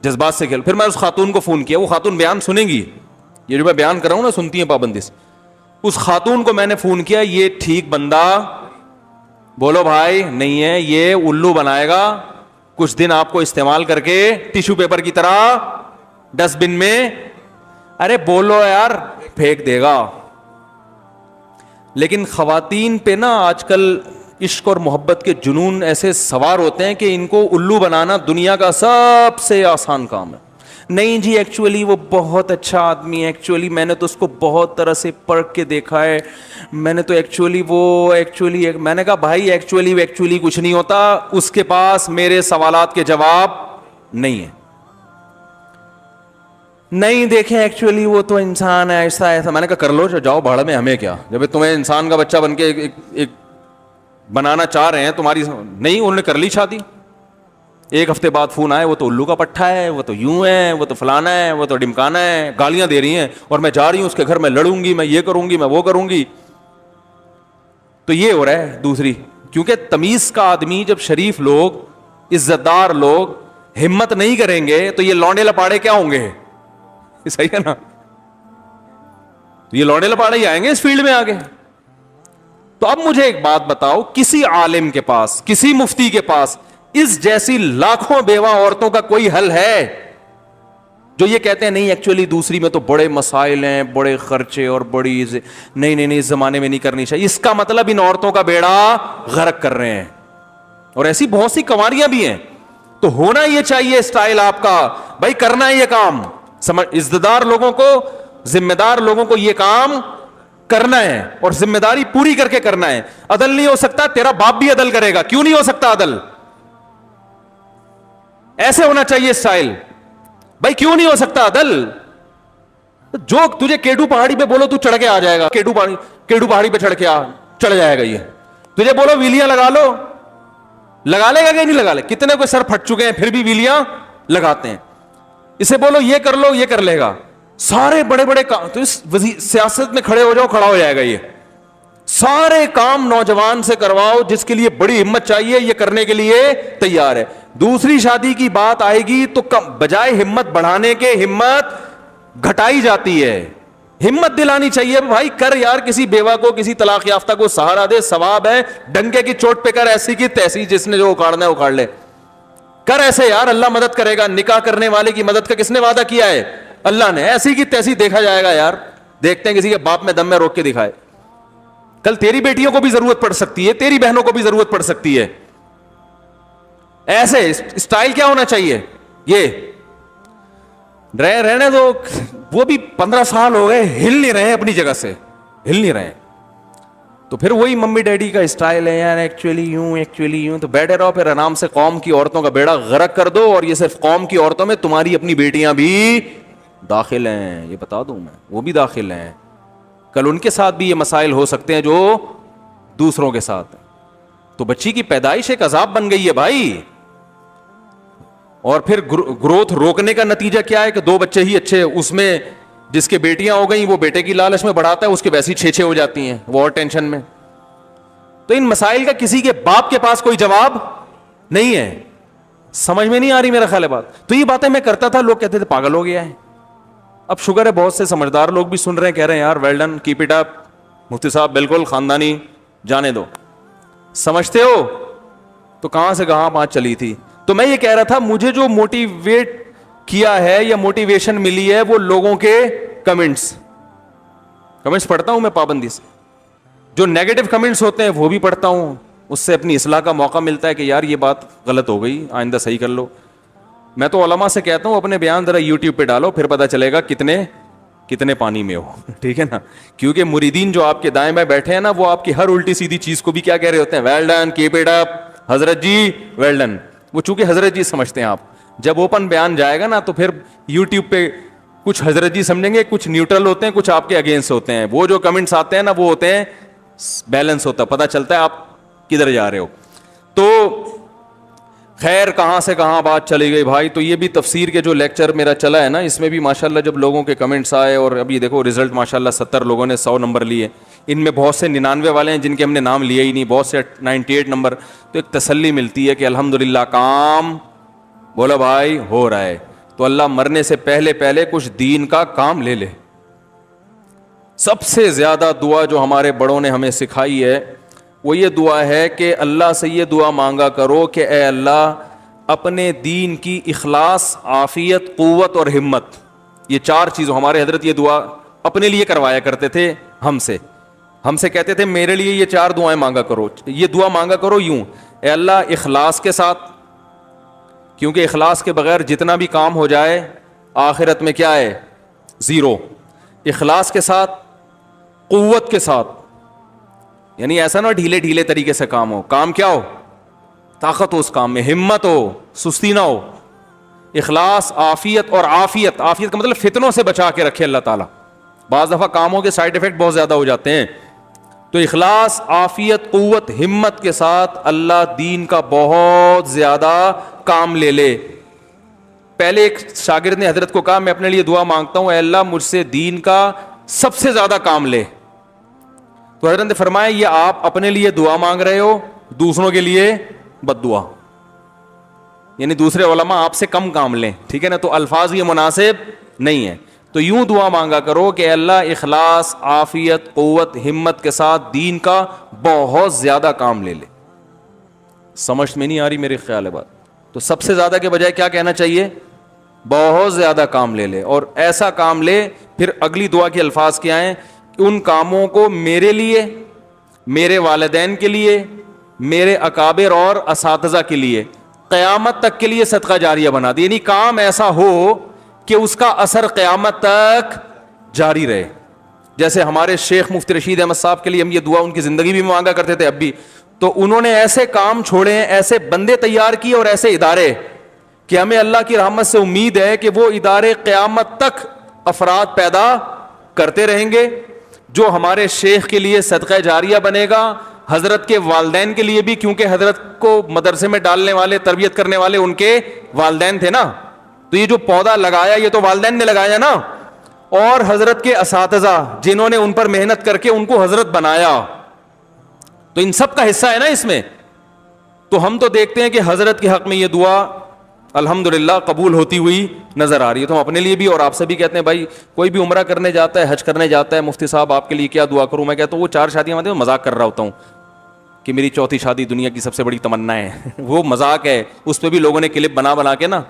جذبات سے کھیل. پھر میں اس خاتون کو فون کیا, وہ خاتون بیان سنیں گی, یہ جو میں بیان کر رہا ہوں نا سنتی ہیں پابندی سے. اس خاتون کو میں نے فون کیا, یہ ٹھیک بندہ بولو بھائی نہیں ہے, یہ الو بنائے گا, کچھ دن آپ کو استعمال کر کے ٹیشو پیپر کی طرح ڈسٹ بن میں, ارے بولو یار, پھینک دے گا. لیکن خواتین پہ نا آج کل عشق اور محبت کے جنون ایسے سوار ہوتے ہیں کہ ان کو الو بنانا دنیا کا سب سے آسان کام ہے. نہیں جی ایکچولی وہ بہت اچھا آدمی ہے, ایکچولی میں نے تو اس کو بہت طرح سے پرکھ کے دیکھا ہے, میں نے تو ایکچولی میں نے کہا بھائی ایکچولی کچھ نہیں ہوتا, اس کے پاس میرے سوالات کے جواب نہیں ہے. نہیں دیکھیں ایکچولی وہ تو انسان ہے ایسا. میں نے کہا کر لو جاؤ بھاڑ میں, ہمیں کیا, جب تمہیں انسان کا بچہ بن کے ایک بنانا چاہ رہے ہیں تمہاری, نہیں انہوں نے کر لی شادی. ایک ہفتے بعد فون آئے وہ تو الو کا پٹھا ہے, وہ تو یوں ہے, وہ تو فلانا ہے, وہ تو ڈمکانا ہے, گالیاں دے رہی ہیں اور میں جا رہی ہوں اس کے گھر میں لڑوں گی, میں یہ کروں گی, میں وہ کروں گی. تو یہ ہو رہا ہے دوسری, کیونکہ تمیز کا آدمی جب شریف لوگ, عزت دار لوگ ہمت نہیں کریں گے تو یہ لونڈے لپاڑے کیا ہوں گے؟ صحیح ہے نا, یہ لونڈے لپاڑے ہی آئیں گے اس فیلڈ میں آگے. تو اب مجھے ایک بات بتاؤ, کسی عالم کے پاس, کسی مفتی کے پاس اس جیسی لاکھوں بیوہ عورتوں کا کوئی حل ہے جو یہ کہتے ہیں نہیں ایکچولی دوسری میں تو بڑے مسائل ہیں, بڑے خرچے اور بڑی نہیں اس زمانے میں نہیں کرنی چاہیے. اس کا مطلب ان عورتوں کا بیڑا غرق کر رہے ہیں, اور ایسی بہت سی کنواریاں بھی ہیں. تو ہونا یہ چاہیے اسٹائل آپ کا, بھائی کرنا ہے یہ کام, عزت دار لوگوں کو, ذمہ دار لوگوں کو یہ کام کرنا ہے اور ذمہ داری پوری کر کے کرنا ہے. عدل نہیں ہو سکتا, تیرا باپ بھی عدل کرے گا, کیوں نہیں ہو سکتا عدل؟ ایسے ہونا چاہیے اسٹائل. بھائی کیوں نہیں ہو سکتا عدل؟ جو تجھے کیڈو پہاڑی پہ بولو تو چڑھ کے آ جائے گا, کیڈو پہاڑی پہ چڑھ جائے گا. یہ تجھے بولو ویلیاں لگا لو, لگا لے گا کہ نہیں لگا لے؟ کتنے کو سر پھٹ چکے ہیں پھر بھی ویلیاں لگاتے ہیں. اسے بولو یہ کر لو, یہ کر لے گا. سارے بڑے بڑے کام تو اس سیاست میں کھڑے ہو جاؤ, کھڑا ہو جائے گا. یہ سارے کام نوجوان سے کرواؤ جس کے لیے بڑی ہمت چاہیے, یہ کرنے کے لیے تیار ہے. دوسری شادی کی بات آئے گی تو بجائے ہمت بڑھانے کے ہمت گھٹائی جاتی ہے. ہمت دلانی چاہیے, بھائی کر یار, کسی بیوہ کو, کسی طلاق یافتہ کو سہارا دے, ثواب ہے. ڈنکے کی چوٹ پہ کر, ایسی کی تیسی, جس نے جو اکاڑنا ہے اکاڑ لے. کر ایسے یار, اللہ مدد کرے گا. نکاح کرنے والے کی مدد کا کس نے وعدہ کیا ہے؟ اللہ نے. ایسی کی تیسی دیکھا جائے گا یار, دیکھتے ہیں کسی کے باپ میں دم میں روک کے دکھائے. کل تیری بیٹیوں کو بھی ضرورت پڑ سکتی ہے, تیری بہنوں کو بھی ضرورت پڑ سکتی ہے. ایسے اسٹائل کیا ہونا چاہیے؟ یہ رہنے دو. وہ بھی 15 سال ہو گئے, ہل نہیں رہے اپنی جگہ سے, ہل نہیں رہے. تو پھر وہی ممی ڈیڈی کا اسٹائل ہے یار, ایکچولی یوں. تو بیٹھے رہو پھر آرام سے, قوم کی عورتوں کا بیڑا غرق کر دو. اور یہ صرف قوم کی عورتوں میں تمہاری اپنی بیٹیاں بھی داخل ہیں, یہ بتا دوں میں, وہ بھی داخل ہیں. کل ان کے ساتھ بھی یہ مسائل ہو سکتے ہیں جو دوسروں کے ساتھ. تو بچی کی پیدائش ایک عذاب بن گئی ہے بھائی. اور پھر گروتھ روکنے کا نتیجہ کیا ہے کہ 2 بچے ہی اچھے, اس میں جس کے بیٹیاں ہو گئیں وہ بیٹے کی لالچ میں بڑھاتا ہے, اس کے ویسی 6 ہو جاتی ہیں, وہ اور ٹینشن میں. تو ان مسائل کا کسی کے باپ کے پاس کوئی جواب نہیں ہے. سمجھ میں نہیں آ رہی میرا خیال ہے بات. تو یہ باتیں میں کرتا تھا, لوگ کہتے تھے پاگل ہو گیا ہے. اب شکر ہے بہت سے سمجھدار لوگ بھی سن رہے ہیں, کہہ رہے ہیں یار well done, keep it up مفتی صاحب, بالکل خاندانی, جانے دو. سمجھتے ہو تو کہاں سے کہاں بات چلی تھی. تو میں یہ کہہ رہا تھا, مجھے جو موٹیویٹ کیا ہے یا موٹیویشن ملی ہے وہ لوگوں کے کمنٹس پڑھتا ہوں میں پابندی سے. جو نیگیٹو کمنٹس ہوتے ہیں وہ بھی پڑھتا ہوں, اس سے اپنی اصلاح کا موقع ملتا ہے کہ یار یہ بات غلط ہو گئی, آئندہ صحیح کر لو. میں تو علماء سے کہتا ہوں اپنے بیان ذرا یوٹیوب پہ ڈالو, پھر پتہ چلے گا کتنے پانی میں ہو. ٹھیک ہے نا, کیونکہ مریدین جو آپ کے دائیں بائیں بیٹھے ہیں نا, وہ آپ کی ہر الٹی سیدھی چیز کو بھی کیا کہہ رہے ہوتے ہیں, well done, keep it up, حضرت جی ویل ڈن. وہ چونکہ حضرت جی سمجھتے ہیں آپ, جب اوپن بیان جائے گا نا تو پھر یوٹیوب پہ کچھ حضرت جی سمجھیں گے, کچھ نیوٹرل ہوتے ہیں, کچھ آپ کے اگینسٹ ہوتے ہیں. وہ جو کمنٹس آتے ہیں نا وہ ہوتے ہیں بیلنس ہوتا ہے, پتہ چلتا ہے آپ کدھر جا رہے ہو. تو خیر کہاں سے کہاں بات چلی گئی بھائی. تو یہ بھی تفسیر کے جو لیکچر میرا چلا ہے نا, اس میں بھی ماشاءاللہ جب لوگوں کے کمنٹس آئے, اور ابھی دیکھو رزلٹ ماشاءاللہ 70 لوگوں نے 100 نمبر لیے. ان میں بہت سے 99 والے ہیں جن کے ہم نے نام لیے ہی نہیں, بہت سے 98 نمبر. تو ایک تسلی ملتی ہے کہ الحمدللہ کام بولا بھائی ہو رہا ہے. تو اللہ مرنے سے پہلے کچھ دین کا کام لے لے. سب سے زیادہ دعا جو ہمارے بڑوں نے ہمیں سکھائی ہے وہ یہ دعا ہے کہ اللہ سے یہ دعا مانگا کرو کہ اے اللہ اپنے دین کی اخلاص, عافیت, قوت اور ہمت, یہ 4 چیزوں. ہمارے حضرت یہ دعا اپنے لیے کروایا کرتے تھے ہم سے کہتے تھے میرے لیے یہ 4 دعائیں مانگا کرو. یہ دعا مانگا کرو یوں, اے اللہ اخلاص کے ساتھ, کیونکہ اخلاص کے بغیر جتنا بھی کام ہو جائے آخرت میں کیا ہے, 0. اخلاص کے ساتھ, قوت کے ساتھ, یعنی ایسا نہ ڈھیلے طریقے سے کام ہو, کام کیا ہو, طاقت ہو اس کام میں, ہمت ہو, سستی نہ ہو. اخلاص, عافیت. اور عافیت کا مطلب فتنوں سے بچا کے رکھے اللہ تعالیٰ. بعض دفعہ کاموں کے سائیڈ ایفیکٹ بہت زیادہ ہو جاتے ہیں. تو اخلاص, عافیت, قوت, ہمت کے ساتھ اللہ دین کا بہت زیادہ کام لے لے. پہلے ایک شاگرد نے حضرت کو کہا میں اپنے لیے دعا مانگتا ہوں اے اللہ مجھ سے دین کا سب سے زیادہ کام لے. تو حضرت نے فرمایا یہ آپ اپنے لیے دعا مانگ رہے ہو, دوسروں کے لیے بد دعا, یعنی دوسرے علماء آپ سے کم کام لیں, ٹھیک ہے نا. تو الفاظ یہ مناسب نہیں ہے. تو یوں دعا مانگا کرو کہ اللہ اخلاص, عافیت, قوت, ہمت کے ساتھ دین کا بہت زیادہ کام لے لے. سمجھ میں نہیں آ رہی میرے خیال ہے بات. تو سب سے زیادہ کے بجائے کیا کہنا چاہیے؟ بہت زیادہ کام لے لے. اور ایسا کام لے, پھر اگلی دعا کے الفاظ کیا ہیں؟ ان کاموں کو میرے لیے, میرے والدین کے لیے, میرے اکابر اور اساتذہ کے لیے, قیامت تک کے لیے صدقہ جاریہ بنا دے. یعنی کام ایسا ہو کہ اس کا اثر قیامت تک جاری رہے. جیسے ہمارے شیخ مفتی رشید احمد صاحب کے لیے ہم یہ دعا ان کی زندگی بھی مانگا کرتے تھے, اب بھی. تو انہوں نے ایسے کام چھوڑے ہیں, ایسے بندے تیار کیے اور ایسے ادارے کہ ہمیں اللہ کی رحمت سے امید ہے کہ وہ ادارے قیامت تک افراد پیدا کرتے رہیں گے جو ہمارے شیخ کے لیے صدقہ جاریہ بنے گا, حضرت کے والدین کے لیے بھی, کیونکہ حضرت کو مدرسے میں ڈالنے والے, تربیت کرنے والے ان کے والدین تھے نا. تو یہ جو پودا لگایا یہ تو والدین نے لگایا نا, اور حضرت کے اساتذہ جنہوں نے ان پر محنت کر کے ان کو حضرت بنایا, تو ان سب کا حصہ ہے نا اس میں. تو ہم تو دیکھتے ہیں کہ حضرت کے حق میں یہ دعا الحمدللہ قبول ہوتی ہوئی نظر آ رہی ہے. تو ہم اپنے لیے بھی اور آپ سے بھی کہتے ہیں بھائی کوئی بھی عمرہ کرنے جاتا ہے, حج کرنے جاتا ہے, مفتی صاحب آپ کے لیے کیا دعا کروں؟ میں کہتا ہوں وہ 4 شادیاں ہوتی ہیں, مذاق کر رہا ہوتا ہوں کہ میری 4تھی شادی دنیا کی سب سے بڑی تمنا ہے. وہ مذاق ہے, اس پہ بھی لوگوں نے کلپ بنا کے نا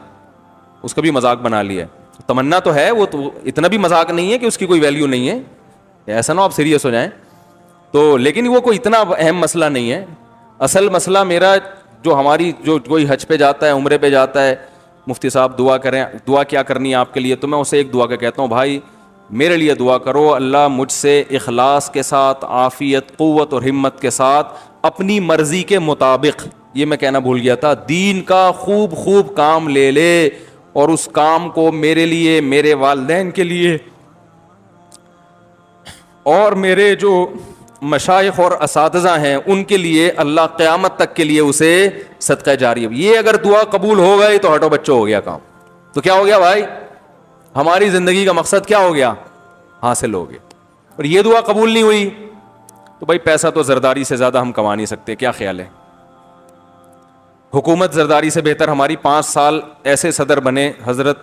اس کا بھی مذاق بنا لیا ہے. تمنا تو ہے, وہ تو اتنا بھی مذاق نہیں ہے کہ اس کی کوئی ویلیو نہیں ہے, ایسا نہ آپ سیریس ہو جائیں. تو لیکن وہ کوئی اتنا اہم مسئلہ نہیں ہے. اصل مسئلہ میرا جو ہماری جو کوئی حج پہ جاتا ہے, عمرے پہ جاتا ہے, مفتی صاحب دعا کریں, دعا کیا کرنی ہے آپ کے لیے؟ تو میں اسے ایک دعا کا کہتا ہوں بھائی میرے لیے دعا کرو, اللہ مجھ سے اخلاص کے ساتھ, عافیت, قوت اور ہمت کے ساتھ اپنی مرضی کے مطابق, یہ میں کہنا بھول گیا تھا, دین کا خوب کام لے لے, اور اس کام کو میرے لیے, میرے والدین کے لیے اور میرے جو مشائخ اور اساتذہ ہیں ان کے لیے اللہ قیامت تک کے لیے اسے صدقہ جاریہ. یہ اگر دعا قبول ہو گئی تو ہٹو بچوں ہو گیا کام. تو کیا ہو گیا بھائی؟ ہماری زندگی کا مقصد کیا ہو گیا؟ حاصل ہو گیا. اور یہ دعا قبول نہیں ہوئی تو بھائی پیسہ تو زرداری سے زیادہ ہم کما نہیں سکتے. کیا خیال ہے؟ حکومت زرداری سے بہتر ہماری 5 سال ایسے صدر بنے حضرت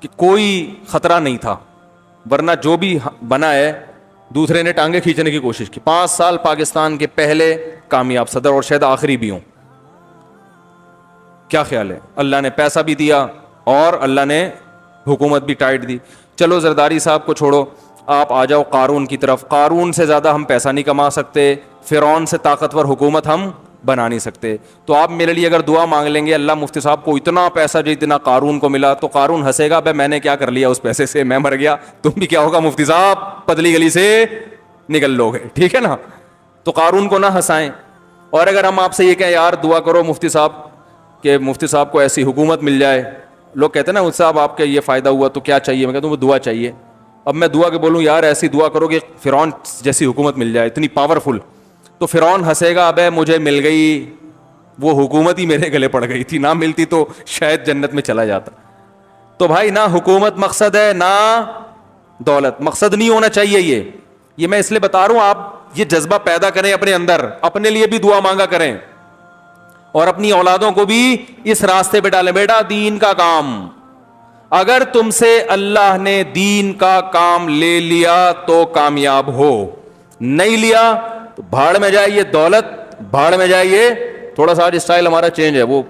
کہ کوئی خطرہ نہیں تھا, ورنہ جو بھی بنا ہے دوسرے نے ٹانگیں کھینچنے کی کوشش کی. 5 سال پاکستان کے پہلے کامیاب صدر اور شاید آخری بھی ہوں. کیا خیال ہے؟ اللہ نے پیسہ بھی دیا اور اللہ نے حکومت بھی ٹائٹ دی. چلو زرداری صاحب کو چھوڑو, آپ آ جاؤ قارون کی طرف. قارون سے زیادہ ہم پیسہ نہیں کما سکتے, فرعون سے طاقتور حکومت ہم بنا نہیں سکتے. تو آپ میرے لیے اگر دعا مانگ لیں گے اللہ مفتی صاحب کو اتنا پیسہ جتنا قارون کو ملا, تو قارون ہنسے گا, بھائی میں نے کیا کر لیا اس پیسے سے, میں مر گیا, تم بھی کیا ہوگا مفتی صاحب پتلی گلی سے نکل لو گے, ٹھیک ہے نا. تو قارون کو نہ ہنسائیں. اور اگر ہم آپ سے یہ کہیں یار دعا کرو مفتی صاحب کہ مفتی صاحب کو ایسی حکومت مل جائے, لوگ کہتے ہیں نا مفتی صاحب آپ کا یہ فائدہ ہوا تو کیا چاہیے, میں کہتا ہوں وہ دعا چاہیے. اب میں دعا کے بولوں یار ایسی دعا کرو کہ فرعون جیسی حکومت مل جائے, اتنی پاورفل, تو فرعون ہنسے گا, ابے مجھے مل گئی, وہ حکومت ہی میرے گلے پڑ گئی تھی, نہ ملتی تو شاید جنت میں چلا جاتا. تو بھائی نہ حکومت مقصد ہے نہ دولت, مقصد نہیں ہونا چاہیے. یہ میں اس لیے بتا رہا ہوں آپ یہ جذبہ پیدا کریں اپنے اندر, اپنے لیے بھی دعا مانگا کریں اور اپنی اولادوں کو بھی اس راستے پہ ڈالیں. بیٹا دین کا کام, اگر تم سے اللہ نے دین کا کام لے لیا تو کامیاب ہو, نہیں لیا تو بھاڑ میں جائیے دولت, بھاڑ میں جائیے. تھوڑا سا آج اسٹائل ہمارا چینج ہے, وہ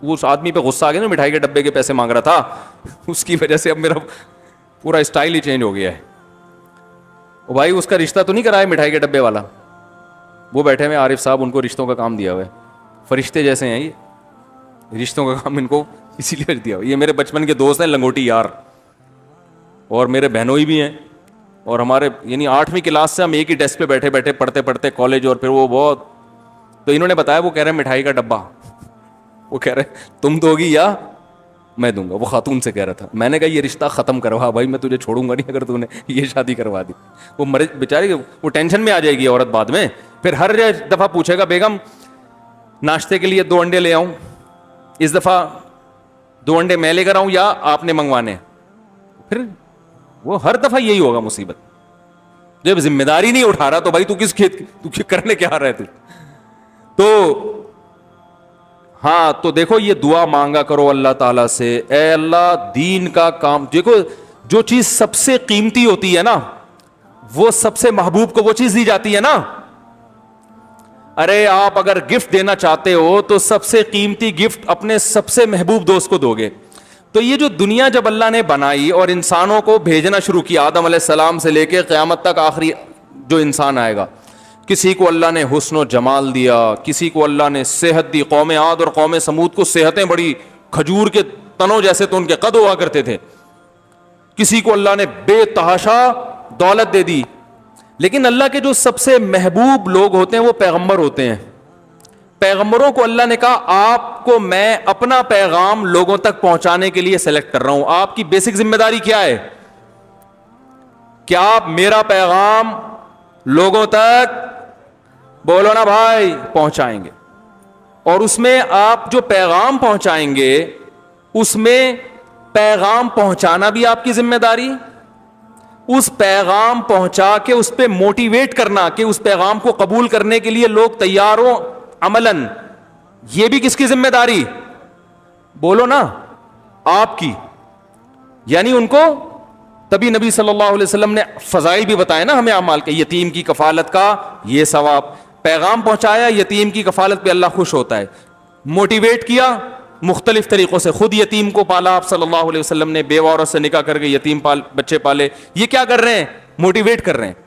اس آدمی پہ غصہ آ گیا نا, مٹھائی کے ڈبے کے پیسے مانگ رہا تھا, اس کی وجہ سے اب میرا پورا اسٹائل ہی چینج ہو گیا ہے. بھائی اس کا رشتہ تو نہیں کرایا مٹھائی کے ڈبے والا, وہ بیٹھے ہوئے عارف صاحب, ان کو رشتوں کا کام دیا ہوا ہے, فرشتے جیسے ہیں یہ, رشتوں کا کام ان کو اسی لیے دیا ہوا. یہ میرے بچپن کے دوست ہیں لنگوٹی یار, اور میرے بہنوئی بھی ہیں, اور ہمارے یعنی 8ویں کلاس سے ہم ایک ہی ڈیسک پہ بیٹھے بیٹھے پڑھتے کالج, اور پھر وہ بہت, تو انہوں نے بتایا وہ کہہ رہے ہیں مٹھائی کا ڈبہ, وہ کہہ رہے تم دو گی یا میں دوں گا. وہ خاتون سے کہہ رہا تھا. میں نے کہا یہ رشتہ ختم کروا بھائی, میں تجھے چھوڑوں گا نہیں اگر تو نے یہ شادی کروا دی. وہ بیچاری وہ ٹینشن میں آ جائے گی عورت بعد میں, پھر ہر دفعہ پوچھے گا بیگم ناشتے کے لیے 2 انڈے لے آؤں, اس دفعہ 2 انڈے میں لے کر آؤں یا آپ نے منگوانے؟ پھر وہ ہر دفعہ یہی ہوگا مصیبت. جب ذمہ داری نہیں اٹھا رہا تو بھائی تو کس کھیت تو کرنے کیا رہے تھے؟ تو ہاں، تو دیکھو یہ دعا مانگا کرو اللہ تعالیٰ سے، اے اللہ دین کا کام. دیکھو جو چیز سب سے قیمتی ہوتی ہے نا، وہ سب سے محبوب کو وہ چیز دی جاتی ہے نا. ارے آپ اگر گفٹ دینا چاہتے ہو تو سب سے قیمتی گفٹ اپنے سب سے محبوب دوست کو دو گے. تو یہ جو دنیا جب اللہ نے بنائی اور انسانوں کو بھیجنا شروع کیا، آدم علیہ السلام سے لے کے قیامت تک آخری جو انسان آئے گا، کسی کو اللہ نے حسن و جمال دیا، کسی کو اللہ نے صحت دی. قوم عاد اور قوم سمود کو صحتیں بڑی کھجور کے تنوں جیسے تو ان کے قد ہوا کرتے تھے. کسی کو اللہ نے بے تحاشا دولت دے دی. لیکن اللہ کے جو سب سے محبوب لوگ ہوتے ہیں وہ پیغمبر ہوتے ہیں. پیغمبروں کو اللہ نے کہا آپ کو میں اپنا پیغام لوگوں تک پہنچانے کے لیے سلیکٹ کر رہا ہوں. آپ کی بیسک ذمہ داری کیا ہے؟ کیا آپ میرا پیغام لوگوں تک، بولو نا بھائی، پہنچائیں گے؟ اور اس میں آپ جو پیغام پہنچائیں گے اس میں پیغام پہنچانا بھی آپ کی ذمہ داری، اس پیغام پہنچا کے اس پہ موٹیویٹ کرنا کہ اس پیغام کو قبول کرنے کے لیے لوگ تیار ہوں عملاً، یہ بھی کس کی ذمہ داری؟ بولو نا، آپ کی. یعنی ان کو تبھی نبی صلی اللہ علیہ وسلم نے فضائل بھی بتائے نا ہمیں اعمال کے. یتیم کی کفالت کا یہ ثواب، پیغام پہنچایا، یتیم کی کفالت پہ اللہ خوش ہوتا ہے. موٹیویٹ کیا مختلف طریقوں سے، خود یتیم کو پالا آپ صلی اللہ علیہ وسلم نے، بیوہ عورت سے نکاح کر کے یتیم بچے پالے. یہ کیا کر رہے ہیں؟ موٹیویٹ کر رہے ہیں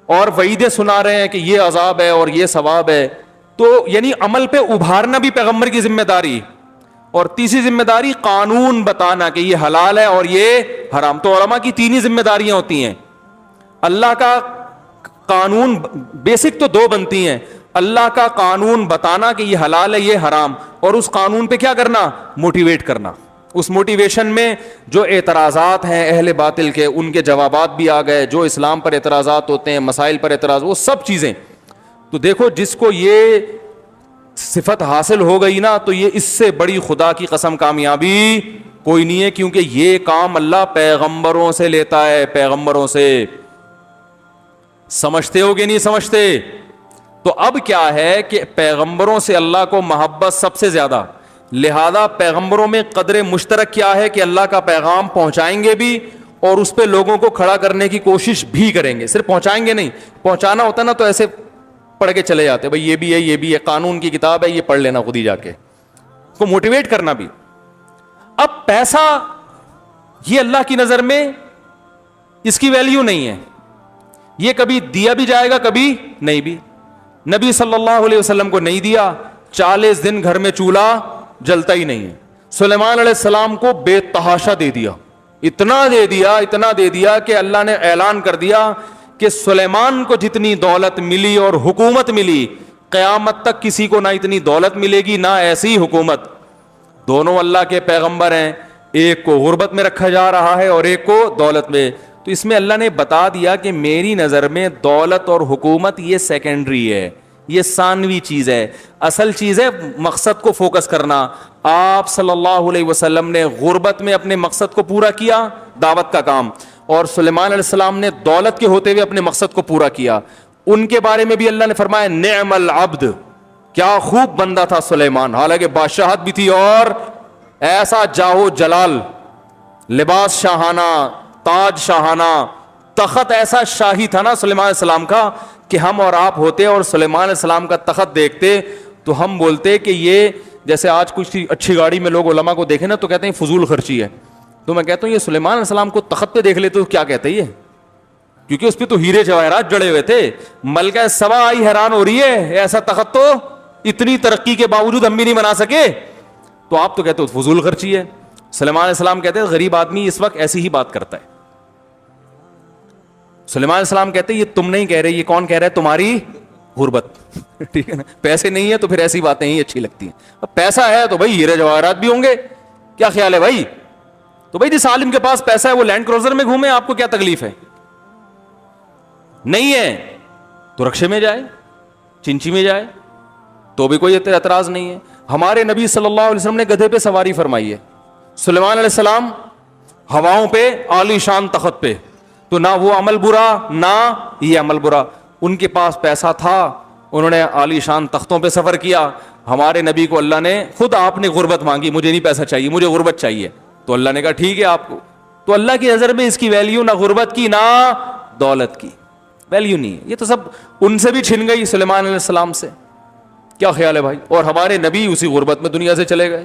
اور وعیدیں سنا رہے ہیں کہ یہ عذاب ہے اور یہ ثواب ہے. تو یعنی عمل پہ ابھارنا بھی پیغمبر کی ذمہ داری. اور تیسری ذمہ داری قانون بتانا کہ یہ حلال ہے اور یہ حرام. تو علماء کی 3 ہی ذمہ داریاں ہوتی ہیں. اللہ کا قانون بیسک تو 2 بنتی ہیں، اللہ کا قانون بتانا کہ یہ حلال ہے یہ حرام، اور اس قانون پہ کیا کرنا؟ موٹیویٹ کرنا. اس موٹیویشن میں جو اعتراضات ہیں اہل باطل کے، ان کے جوابات بھی آ گئے. جو اسلام پر اعتراضات ہوتے ہیں، مسائل پر اعتراض، وہ سب چیزیں. تو دیکھو جس کو یہ صفت حاصل ہو گئی نا، تو یہ اس سے بڑی خدا کی قسم کامیابی کوئی نہیں ہے، کیونکہ یہ کام اللہ پیغمبروں سے لیتا ہے. پیغمبروں سے. سمجھتے ہو کہ نہیں سمجھتے؟ تو اب کیا ہے کہ پیغمبروں سے اللہ کو محبت سب سے زیادہ، لہذا پیغمبروں میں قدر مشترک کیا ہے کہ اللہ کا پیغام پہنچائیں گے بھی اور اس پہ لوگوں کو کھڑا کرنے کی کوشش بھی کریں گے. صرف پہنچائیں گے نہیں، پہنچانا ہوتا نا تو ایسے پڑھ کے چلے جاتے، بھائی یہ بھی ہے یہ بھی ہے، قانون کی کتاب ہے یہ پڑھ لینا خود ہی جا کے. کو موٹیویٹ کرنا بھی. اب پیسہ یہ اللہ کی نظر میں اس کی ویلیو نہیں ہے، یہ کبھی دیا بھی جائے گا کبھی نہیں بھی. نبی صلی اللہ علیہ وسلم کو نہیں دیا، 40 دن گھر میں چولہا جلتا ہی نہیں ہے. سلیمان علیہ السلام کو بے تحاشا دے دیا، اتنا دے دیا کہ اللہ نے اعلان کر دیا کہ سلیمان کو جتنی دولت ملی اور حکومت ملی، قیامت تک کسی کو نہ اتنی دولت ملے گی نہ ایسی حکومت. دونوں اللہ کے پیغمبر ہیں، ایک کو غربت میں رکھا جا رہا ہے اور ایک کو دولت میں. تو اس میں اللہ نے بتا دیا کہ میری نظر میں دولت اور حکومت یہ سیکنڈری ہے، یہ ثانوی چیز ہے، اصل چیز ہے مقصد کو فوکس کرنا. آپ صلی اللہ علیہ وسلم نے غربت میں اپنے مقصد کو پورا کیا، دعوت کا کام، اور سلیمان علیہ السلام نے دولت کے ہوتے ہوئے اپنے مقصد کو پورا کیا. ان کے بارے میں بھی اللہ نے فرمایا نعم العبد، کیا خوب بندہ تھا سلیمان. حالانکہ بادشاہت بھی تھی اور ایسا جاہو جلال، لباس شاہانہ، تاج شاہانہ، تخت ایسا شاہی تھا نا سلیمان علیہ السلام کا کہ ہم اور آپ ہوتے اور سلیمان علیہ السلام کا تخت دیکھتے تو ہم بولتے کہ یہ جیسے آج کچھ اچھی گاڑی میں لوگ علماء کو دیکھیں نا تو کہتے ہیں فضول خرچی ہے. تو میں کہتا ہوں یہ سلیمان علیہ السلام کو تخت پہ دیکھ لیتے تو کیا کہتے یہ، کیونکہ اس پہ تو ہیرے جواہرات جڑے ہوئے تھے. ملکہ سبا آئی حیران ہو رہی ہے ایسا تخت تو اتنی ترقی کے باوجود ہم بھی نہیں بنا سکے. تو آپ تو کہتے ہو فضول خرچی ہے. سلیمان علیہ السلام کہتے ہیں غریب آدمی اس وقت ایسی ہی بات کرتا ہے. سلیمان علیہ السلام کہتے ہیں یہ تم نہیں کہہ رہے، یہ کون کہہ رہا ہے؟ تمہاری غربت. ٹھیک ہے نا، پیسے نہیں ہے تو پھر ایسی باتیں ہی اچھی لگتی ہیں. اب پیسہ ہے تو بھائی ہیرے جواہرات بھی ہوں گے. کیا خیال ہے بھائی؟ تو بھائی جس عالم کے پاس پیسہ ہے وہ لینڈ کروزر میں گھومے، آپ کو کیا تکلیف ہے؟ نہیں ہے تو رکشے میں جائے، چنچی میں جائے تو بھی کوئی اعتراض نہیں ہے. ہمارے نبی صلی اللہ علیہ وسلم نے گدھے پہ سواری فرمائی ہے. سلیمان علیہ السلام ہواؤں پہ عالی شان تخت پہ, تو نہ وہ عمل برا نہ یہ عمل برا. ان کے پاس پیسہ تھا, انہوں نے عالی شان تختوں پہ سفر کیا. ہمارے نبی کو اللہ نے خود, آپ نے غربت مانگی, مجھے نہیں پیسہ چاہیے, مجھے غربت چاہیے, تو اللہ نے کہا ٹھیک ہے آپ کو. تو اللہ کی نظر میں اس کی ویلیو نہ غربت کی نہ دولت کی ویلیو نہیں ہے. یہ تو سب ان سے بھی چھن گئی سلیمان علیہ السلام سے. کیا خیال ہے بھائی؟ اور ہمارے نبی اسی غربت میں دنیا سے چلے گئے.